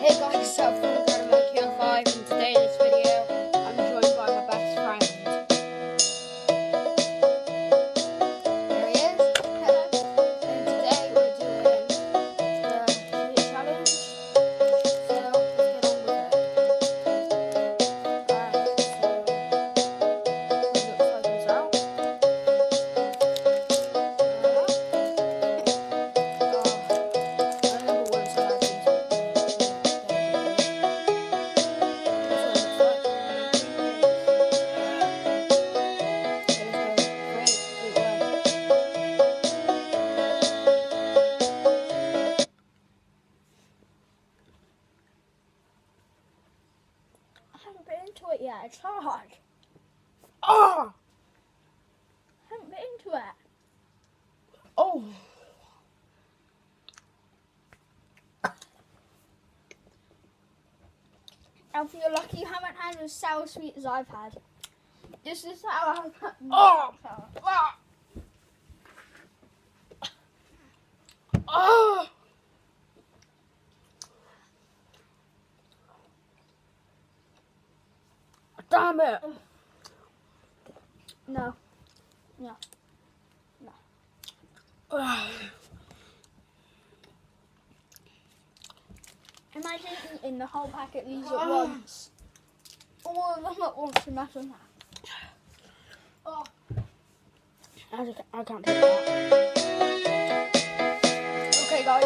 Hey guys, so I'm going to make Kill 5 and today in this video I'm joined by my best friend. There he is. Hello. And today we're doing the Chewit challenge. So let's get on with it. I haven't been into it yet, it's hard. Oh! I haven't been into it. Oh! Alfie, you're lucky you haven't had as sour sweet as I've had. This is how I've had. Oh! Ah! Oh! Damn it! No. No. No. Imagine eating the whole packet of these at once. All of them at once, imagine that. Oh. I can't take that. Okay guys,